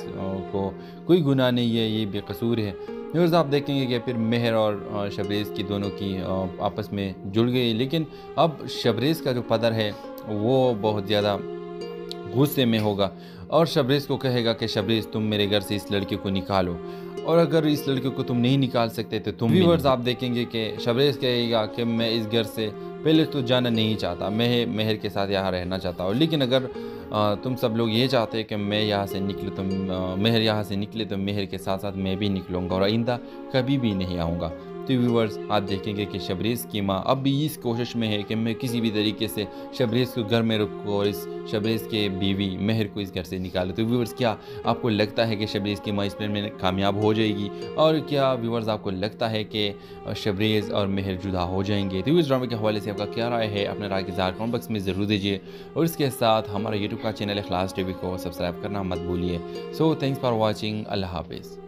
को कोई गुनाह नहीं है, ये बेकसूर है। व्यूअर्स आप देखेंगे कि फिर महर और शबरेज़ की दोनों की आपस में जुड़ गई, लेकिन अब शबरेज़ का जो पदर है वो बहुत ज़्यादा गुस्से में होगा और शबरेज़ को कहेगा कि शबरेज़ तुम मेरे घर से इस लड़के को निकालो और अगर इस लड़के को तुम नहीं निकाल सकते तो तुम। व्यूअर्स आप देखेंगे कि शबरेज़ कहेगा कि मैं इस घर से पहले तो जाना नहीं चाहता, मैं महर के साथ यहाँ रहना चाहता हूँ, लेकिन अगर तुम सब लोग ये चाहते हैं कि मैं यहाँ से निकले तो महर यहाँ से निकले तो महर के साथ साथ मैं भी निकलूँगा और आइंदा कभी भी नहीं आऊँगा। तो व्यूअर्स आप देखेंगे कि शबरेज़ की माँ अब भी इस कोशिश में है कि मैं किसी भी तरीके से शबरेज़ को घर में रखूँ और इस शबरेज़ के बीवी महर को इस घर से निकाले। तो व्यूअर्स क्या आपको लगता है कि शबरेज़ की माँ इस प्लान में कामयाब हो जाएगी और क्या व्यूअर्स आपको लगता है कि शबरेज़ और महर जुदा हो जाएंगे? तो इस ड्रामे के हवाले से आपका क्या राय है, अपने राय के ज़ाहिर कमेंट बॉक्स में ज़रूर दीजिए और इसके साथ हमारा यूट्यूब का चैनल इखलास टीवी को सब्सक्राइब करना मत भूलिए। सो थैंक्स फॉर वॉचिंग, अल्लाह हाफिज़।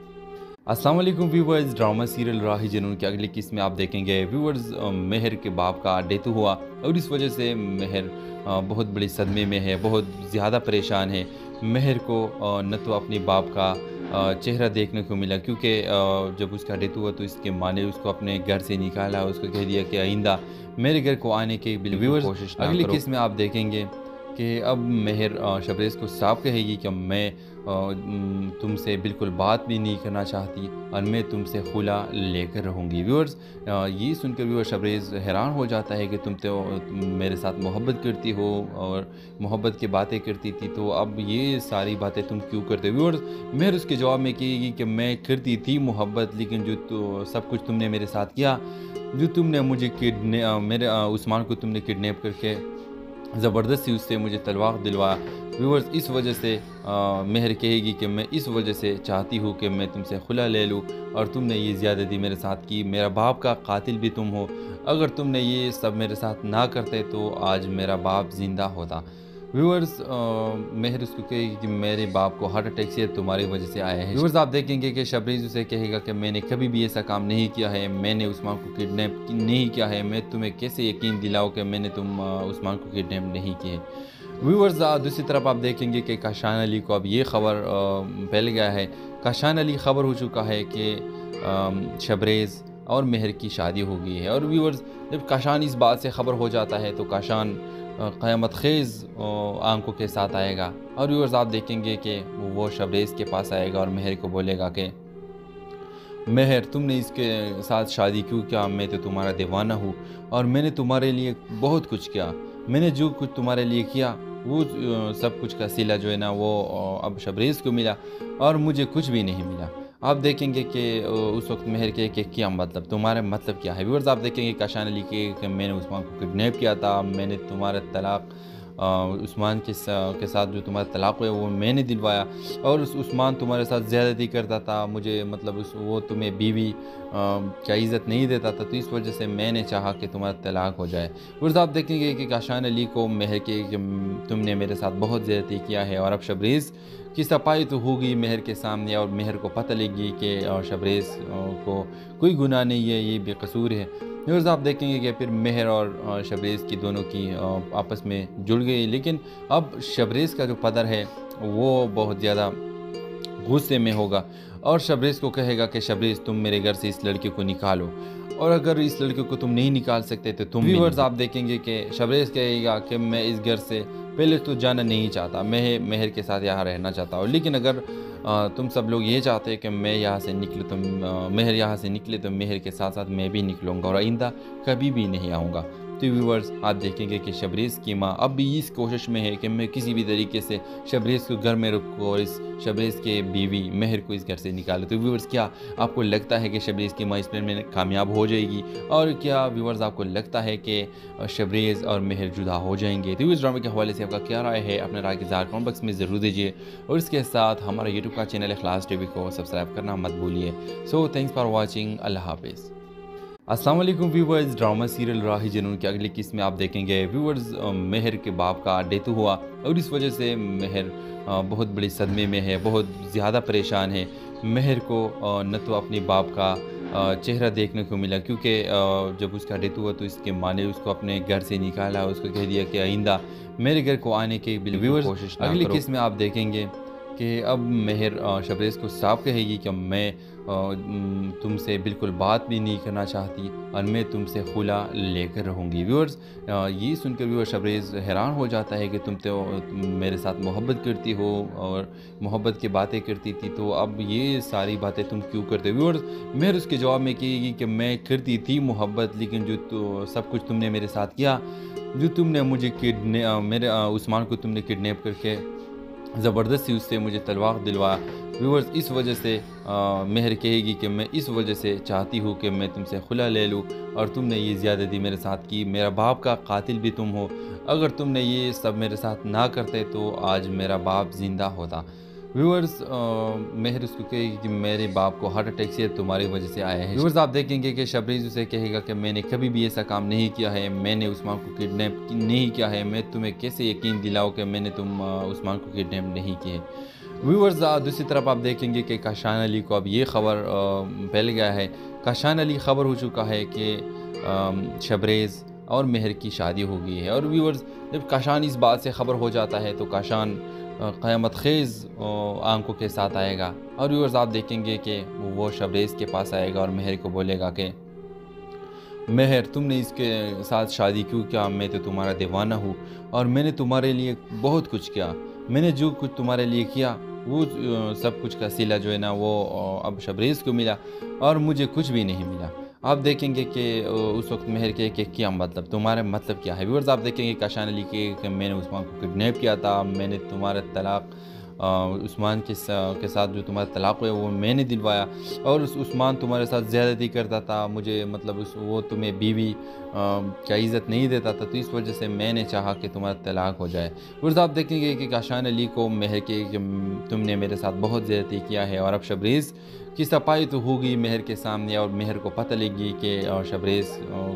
अस्सलाम वालेकुम व्यूवर्स, ड्रामा सीरियल राही जुनून की अगली किस्त में आप देखेंगे व्यूवर्स महर के बाप का डेथ हुआ और इस वजह से महर बहुत बड़ी सदमे में है, बहुत ज़्यादा परेशान है। महर को न तो अपने बाप का चेहरा देखने को मिला क्योंकि जब उसका डेथ हुआ तो इसके माँ ने उसको अपने घर से निकाला, उसको कह दिया कि आइंदा मेरे घर को आने की बिल्कुल कोशिश ना करो। अगली किस्त में आप देखेंगे कि अब महर शबरेज़ को साफ कहेगी कि मैं तुमसे बिल्कुल बात भी नहीं करना चाहती और मैं तुमसे खुला लेकर रहूँगी। व्यूअर्स ये सुनकर व्यूअर शबरेज़ हैरान हो जाता है कि तुम मेरे साथ मोहब्बत करती हो और मोहब्बत की बातें करती थी, तो अब ये सारी बातें तुम क्यों करते हो? व्यूअर्स महर उसके जवाब में कहेगी कि मैं करती थी मोहब्बत, लेकिन जो तो सब कुछ तुमने मेरे साथ किया, जो तुमने मुझे मेरे उस्मान को तुमने किडनैप करके ज़बरदस्ती उससे मुझे तलाक दिलवाया। व्यूअर्स इस वजह से महर कहेगी कि मैं इस वजह से चाहती हूँ कि मैं तुमसे खुला ले लूँ और तुमने ये ज़्यादती मेरे साथ की, मेरा बाप का कातिल भी तुम हो, अगर तुमने ये सब मेरे साथ ना करते तो आज मेरा बाप ज़िंदा होता। व्यूअर्स महर उसको कहेगी कि मेरे बाप को हार्ट अटैक से तुम्हारी वजह से आया है। व्यूअर्स आप देखेंगे कि शबरेज़ उसे कहेगा कि मैंने कभी भी ऐसा काम नहीं किया है, मैंने उस्मान को किडनैप नहीं किया है, मैं तुम्हें कैसे यकीन दिलाऊं कि मैंने उस्मान को किडनैप नहीं किया है। व्यूअर्स दूसरी तरफ आप देखेंगे कि काशान अली को अब ये खबर फैल गया है, काशान अली खबर हो चुका है कि शबरेज़ और महर की शादी हो गई है। और व्यूअर्स जब काशान इस बात से खबर हो जाता है तो काशान क़यामत खेज़ आंखों के साथ आएगा और व्यूअर्स आप देखेंगे कि वो शबरेज़ के पास आएगा और महर को बोलेगा कि महर तुमने इसके साथ शादी क्यों किया, मैं तो तुम्हारा दीवाना हूँ और मैंने तुम्हारे लिए बहुत कुछ किया। मैंने जो कुछ तुम्हारे लिए किया वो सब कुछ का सिला जो है ना वो अब शबरेज़ को मिला और मुझे कुछ भी नहीं मिला। आप देखेंगे कि उस वक्त महर के कि क्या मतलब तुम्हारा मतलब क्या है। व्यूअर्स आप देखेंगे काशान अली कि मैंने उस्मान को किडनैप किया था, मैंने तुम्हारा तलाक उस्मान के साथ जो तुम्हारा तलाक हुआ वो मैंने दिलवाया और उस्मान तुम्हारे साथ ज़्यादती करता था, मुझे मतलब वो तुम्हें बीवी क्या इज़्ज़त नहीं देता था, तो इस वजह से मैंने चाहा कि तुम्हारा तलाक हो जाए। व्यूअर्स आप देखेंगे कि काशान अली को महर के कि तुमने मेरे साथ बहुत ज़्यादती किया है और अब शबरेज़ की सफाई तो होगी महर के सामने और महर को पता लगी कि शबरेज़ को कोई गुनाह नहीं है, ये बेकसूर है। व्यूअर्स आप देखेंगे कि फिर महर और शबरेज़ की दोनों की आपस में जुड़ गई, लेकिन अब शबरेज़ का जो पदर है वो बहुत ज़्यादा गुस्से में होगा और शबरेज़ को कहेगा कि शबरेज़ तुम मेरे घर से इस लड़के को निकालो और अगर इस लड़के को तुम नहीं निकाल सकते तो तुम। व्यूअर्स आप देखेंगे कि शबरेज़ कहेगा कि मैं इस घर से पहले तो जाना नहीं चाहता, मैं महर के साथ यहाँ रहना चाहता हूँ, लेकिन अगर तुम सब लोग ये चाहते हैं कि मैं यहाँ से निकले तो महर यहाँ से निकले तो महर के साथ साथ मैं भी निकलूँगा और आइंदा कभी भी नहीं आऊँगा। तो व्यूवर्स आप देखेंगे कि शबरीज़ की माँ अब भी इस कोशिश में है कि मैं किसी भी तरीके से शबरीज़ को घर में रखूँ और इस शबरीज़ के बीवी महर को इस घर से निकालूँ। तो व्यूवर्स क्या आपको लगता है कि शबरीज़ की माँ इस प्लान में कामयाब हो जाएगी, और क्या व्यूवर्स आपको लगता है कि शबरीज़ और महर जुदा हो जाएंगे? तो इस ड्रामे के हवाले से आपका क्या राय है? अपने राय के ज़ाहिर कमेंट बॉक्स में ज़रूर दीजिए, और इसके साथ हमारा यूट्यूब का चैनल इखलास टीवी को सब्सक्राइब करना मत भूलिए। So thanks for watching. अल्लाह हाफिज़। अस्सलाम वालेकुम व्यूवर्स, ड्रामा सीरियल राही जुनून की अगली किस्त में आप देखेंगे व्यूवर्स महर के बाप का डेथ हुआ, और इस वजह से महर बहुत बड़ी सदमे में है, बहुत ज़्यादा परेशान है। महर को न तो अपने बाप का चेहरा देखने को मिला, क्योंकि जब उसका डेथ हुआ तो इसके माँ ने उसको अपने घर से निकाला, उसको कह दिया कि आइंदा मेरे घर को आने की बिल्कुल कोशिश ना करो। अगली किस्त में आप देखेंगे कि अब महर शबरीज़ को साफ कहेगी कि मैं तुमसे बिल्कुल बात भी नहीं करना चाहती और मैं तुमसे खुला लेकर रहूँगी। व्यूअर्स ये सुनकर व्यूअर शबरीज़ हैरान हो जाता है कि तुम मेरे साथ मोहब्बत करती हो और मोहब्बत की बातें करती थी, तो अब ये सारी बातें तुम क्यों करते हो? व्यूअर्स महर उसके जवाब में कहेगी कि मैं करती थी मोहब्बत, लेकिन जो तो सब कुछ तुमने मेरे साथ किया, जो तुमने मुझे मेरे उस्मान को तुमने किडनैप करके ज़बरदस्ती उससे मुझे तलाक दिलवाया। व्यूअर्स इस वजह से महर कहेगी कि मैं इस वजह से चाहती हूँ कि मैं तुमसे खुला ले लूँ, और तुमने ये ज़्यादती मेरे साथ की, मेरा बाप का कातिल भी तुम हो। अगर तुमने ये सब मेरे साथ ना करते तो आज मेरा बाप ज़िंदा होता। व्यूअर्स महर उसको कहेगी कि मेरे बाप को हार्ट अटैक से तुम्हारी वजह से आया है। व्यूअर्स आप देखेंगे कि शबरीज़ उसे कहेगा कि मैंने कभी भी ऐसा काम नहीं किया है, मैंने उस्मान को किडनैप नहीं किया है, मैं तुम्हें कैसे यकीन दिलाऊं कि मैंने उस्मान को किडनैप नहीं किया है। व्यूअर्स दूसरी तरफ आप देखेंगे कि काशान अली को अब ये खबर फैल गया है, काशान अली खबर हो चुका है कि शबरीज़ और महर की शादी हो गई है। और व्यूअर्स जब काशान इस बात से खबर हो जाता है तो काशान क़यामत खेज़ आंखों के साथ आएगा, और व्यूअर्स आप देखेंगे कि वो शबरीज़ के पास आएगा और महर को बोलेगा कि महर तुमने इसके साथ शादी क्यों किया? मैं तो तुम्हारा दीवाना हूँ और मैंने तुम्हारे लिए बहुत कुछ किया, मैंने जो कुछ तुम्हारे लिए किया वो सब कुछ का सिला जो है ना वो अब शबरीज़ को मिला और मुझे कुछ भी नहीं मिला। आप देखेंगे कि उस वक्त महर के क्या मतलब, तुम्हारा मतलब क्या है? व्यूअर्स आप देखेंगे काशान अली कि मैंने उस्मान को किडनैप किया था, मैंने तुम्हारा तलाक उस्मान के साथ जो तुम्हारा तलाक हुआ वो मैंने दिलवाया, और उस्मान तुम्हारे साथ ज़्यादती करता था, मुझे मतलब वो तुम्हें बीवी क्या इज़्ज़त नहीं देता था, तो इस वजह से मैंने चाहा कि तुम्हारा तलाक हो जाए। व्यूअर्स आप देखेंगे कि काशान अली को महर के कि तुमने मेरे साथ बहुत ज़्यादती किया है, और अब शबरीज़ की सफाई तो होगी महर के सामने, और महर को पता लगी कि शबरीज़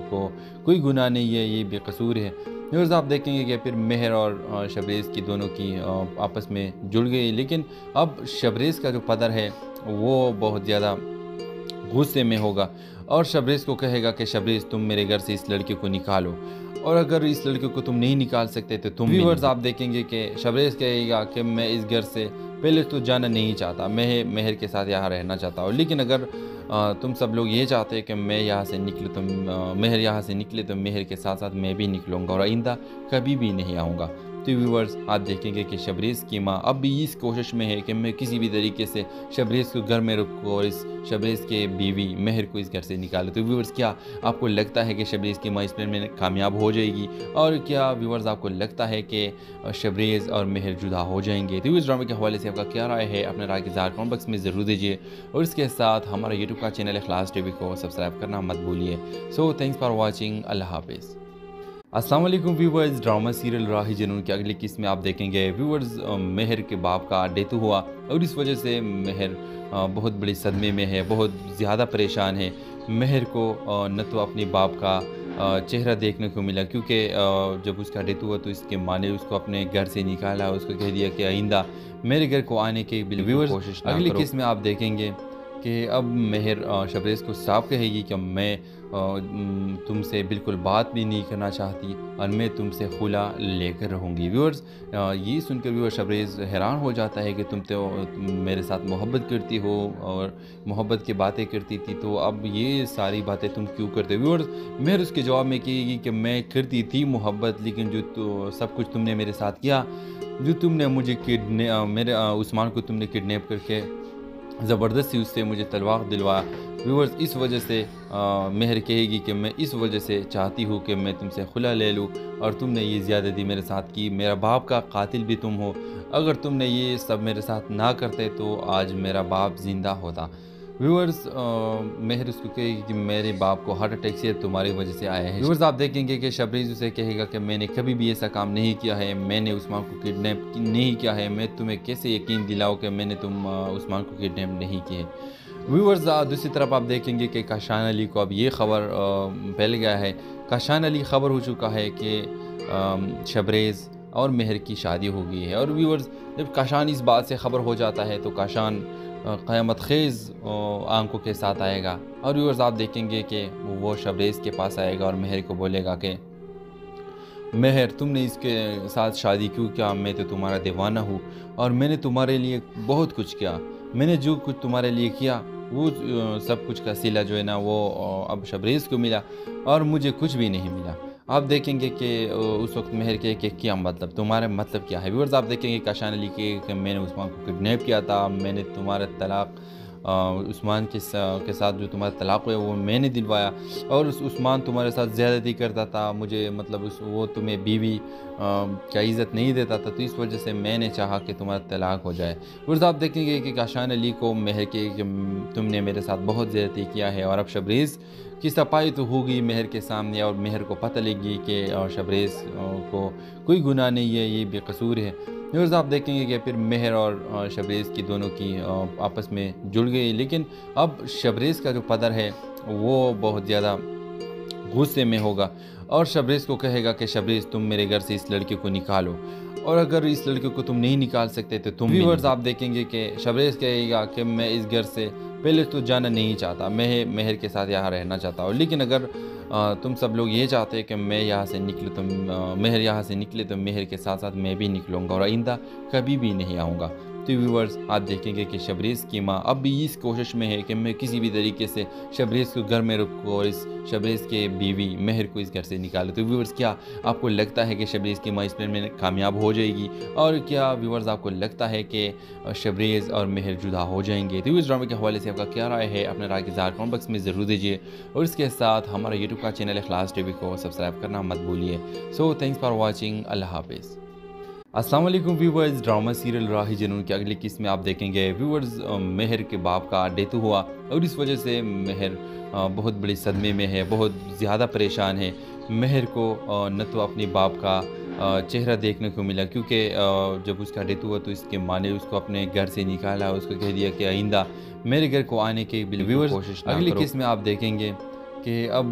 को कोई गुनाह नहीं है, ये बेकसूर है। व्यूअर्स आप देखेंगे कि फिर महर और शबरीज़ की दोनों की आपस में जुड़ गई, लेकिन अब शबरीज़ का जो पदर है वो बहुत ज़्यादा गुस्से में होगा और शबरीज़ को कहेगा कि शबरीज़ तुम मेरे घर से इस लड़के को निकालो, और अगर इस लड़के को तुम नहीं निकाल सकते तो तुम। व्यूअर्स आप देखेंगे कि शबरीज़ कहेगा कि मैं इस घर से पहले तो जाना नहीं चाहता, मैं महर के साथ यहाँ रहना चाहता हूँ, लेकिन अगर तुम सब लोग ये चाहते हैं कि मैं यहाँ से निकलूँ तो महर यहाँ से निकले तो महर के साथ साथ मैं भी निकलूँगा और आइंदा कभी भी नहीं आऊँगा। तो व्यूअर्स आप देखेंगे कि शबरीज़ की माँ अब भी इस कोशिश में है कि मैं किसी भी तरीके से शबरीज़ को घर में रखूँ और इस शबरीज़ के बीवी महर को इस घर से निकालूँ। तो व्यूअर्स क्या आपको लगता है कि शबरीज़ की माँ इस प्लान में कामयाब हो जाएगी, और क्या व्यूअर्स आपको लगता है कि शबरीज़ और महर जुदा हो जाएंगे? तो इस ड्रामे के हवाले से आपका क्या राय है? अपने राय के ज़ाहिर कमेंट बॉक्स में ज़रूर दीजिए, और इसके साथ हमारा यूट्यूब का चैनल इखलास टीवी को सब्सक्राइब करना मत भूलिए। So thanks for watching. अल्लाह हाफिज़। अस्सलाम वालेकुम व्यूवर्स, ड्रामा सीरियल राही जुनून की अगली किस्त में आप देखेंगे व्यूवर्स महर के बाप का डेथ हुआ, और इस वजह से महर बहुत बड़ी सदमे में है, बहुत ज़्यादा परेशान है। महर को न तो अपने बाप का चेहरा देखने को मिला, क्योंकि जब उसका डेथ हुआ तो इसके माँ ने उसको अपने घर से निकाला, उसको कह दिया कि आइंदा मेरे घर को आने की बिल्कुल कोशिश ना करो। अगली किस्त में आप देखेंगे कि अब महर शबरीज़ को साफ कहेगी कि मैं तुमसे बिल्कुल बात भी नहीं करना चाहती और मैं तुमसे खुला लेकर रहूँगी। व्यूअर्स ये सुनकर व्यूअर शबरीज़ हैरान हो जाता है कि तुम मेरे साथ मोहब्बत करती हो और मोहब्बत की बातें करती थी, तो अब ये सारी बातें तुम क्यों करते हो? व्यूअर्स महर उसके जवाब में कहेगी कि मैं करती थी मोहब्बत, लेकिन जो सब कुछ तुमने मेरे साथ किया, जो तुमने मुझे मेरे उस्मान को तुमने किडनैप करके ज़बरदस्ती उससे मुझे तलाक़ दिलवाया। व्यूअर्स, इस वजह से मेहर कहेगी कि मैं इस वजह से चाहती हूँ कि मैं तुमसे खुला ले लूँ और तुमने ये ज़्यादती मेरे साथ की, मेरा बाप का कातिल भी तुम हो। अगर तुमने ये सब मेरे साथ ना करते तो आज मेरा बाप ज़िंदा होता। व्यूअर्स, मेहर उसको कहेगी कि मेरे बाप को हार्ट अटैक से तुम्हारी वजह से आया है। व्यूअर्स, आप देखेंगे कि शबरीज़ उसे कहेगा कि मैंने कभी भी ऐसा काम नहीं किया है, मैंने उस्मान को किडनैप नहीं किया है, मैं तुम्हें कैसे यकीन दिलाऊँ कि मैंने उस्मान को किडनैप नहीं किया है। व्यूअर्स, दूसरी तरफ आप देखेंगे कि काशान अली को अब ये ख़बर फैल गया है। काशान अली ख़बर हो चुका है कि शबरेज़ और मेहर की शादी हो गई है। और व्यूअर्स, जब काशान इस बात से ख़बर हो जाता है तो काशान क़यामत ख़ेज़ आंखों के साथ आएगा। और व्यूअर्स, आप देखेंगे कि वो शबरेज़ के पास आएगा और मेहर को बोलेगा कि मेहर, तुमने इसके साथ शादी क्यों किया? मैं तो तुम्हारा दीवाना हूँ और मैंने तुम्हारे लिए बहुत कुछ किया। मैंने जो कुछ तुम्हारे लिए किया वो सब कुछ का सिला जो है ना वो अब शबरेज़ को मिला और मुझे कुछ भी नहीं मिला। आप देखेंगे कि उस वक्त मेहर के क्या मतलब, तुम्हारा मतलब क्या है? व्यूअर्स, आप देखेंगे काशान अली कि मैंने उस्मान को किडनैप किया था, मैंने तुम्हारा तलाक़ उस्मान के साथ जो तुम्हारा तलाक़ हुआ वो मैंने दिलवाया और उस्मान तुम्हारे साथ ज़्यादती करता था, मुझे मतलब वो तुम्हें बीवी क्या इज़्ज़त नहीं देता था, तो इस वजह से मैंने चाहा कि तुम्हारा तलाक़ हो जाए। व्यूअर्स, आप देखेंगे कि काशान अली को मेहर के कि तुमने मेरे साथ बहुत ज़्यादती किया है और अब शबरेज़ की सफाई तो होगी मेहर के सामने और मेहर को पता लगी कि शबरेज़ को कोई गुनाह नहीं है, ये बेकसूर है। व्यूअर्स, आप देखेंगे कि फिर मेहर और शबरेज़ की दोनों की आपस में जुड़ गई, लेकिन अब शबरेज़ का जो पदर है वो बहुत ज़्यादा गुस्से में होगा और शबरेज़ को कहेगा कि शबरेज़, तुम मेरे घर से इस लड़के को निकालो और अगर इस लड़के को तुम नहीं निकाल सकते तो तुम। व्यूअर्स, आप देखेंगे कि शबरेज़ कहेगा कि मैं इस घर से पहले तो जाना नहीं चाहता, मैं मेहर के साथ यहाँ रहना चाहता हूँ, लेकिन अगर तुम सब लोग ये चाहते हैं कि मैं यहाँ से निकलूँ तो मेहर यहाँ से निकले तो मेहर के साथ साथ मैं भी निकलूँगा और आइंदा कभी भी नहीं आऊँगा। तो व्यूअर्स, आप देखेंगे कि शबरेज़ की माँ अब भी इस कोशिश में है कि मैं किसी भी तरीके से शबरेज़ को घर में रखूँ और इस शबरेज़ के बीवी मेहर को इस घर से निकालूँ। तो व्यूअर्स, क्या आपको लगता है कि शबरेज़ की माँ इस प्लान में कामयाब हो जाएगी? और क्या व्यूअर्स आपको लगता है कि शबरेज़ और मेहर जुदा हो जाएंगे? तो इस ड्रामे के हवाले से आपका क्या राय है? अपने राय के इज़हार कमेंट बॉक्स में ज़रूर दीजिए और इसके साथ हमारा यूट्यूब का चैनल इखलास टीवी को सब्सक्राइब करना मत भूलिए। So thanks for watching. अल्लाह हाफिज़। अस्सलाम वालेकुम व्यूअर्स, ड्रामा सीरियल राही जुनून की अगली किस्त में आप देखेंगे व्यूअर्स मेहर के बाप का डेथ हुआ और इस वजह से मेहर बहुत बड़ी सदमे में है, बहुत ज़्यादा परेशान है। मेहर को न तो अपने बाप का चेहरा देखने को मिला क्योंकि जब उसका डेथ हुआ तो इसके माँ ने उसको अपने घर से निकाला, उसको कह दिया कि आइंदा मेरे घर को आने की बिल्कुल कोशिश ना करो। अगली किस्त में आप देखेंगे कि अब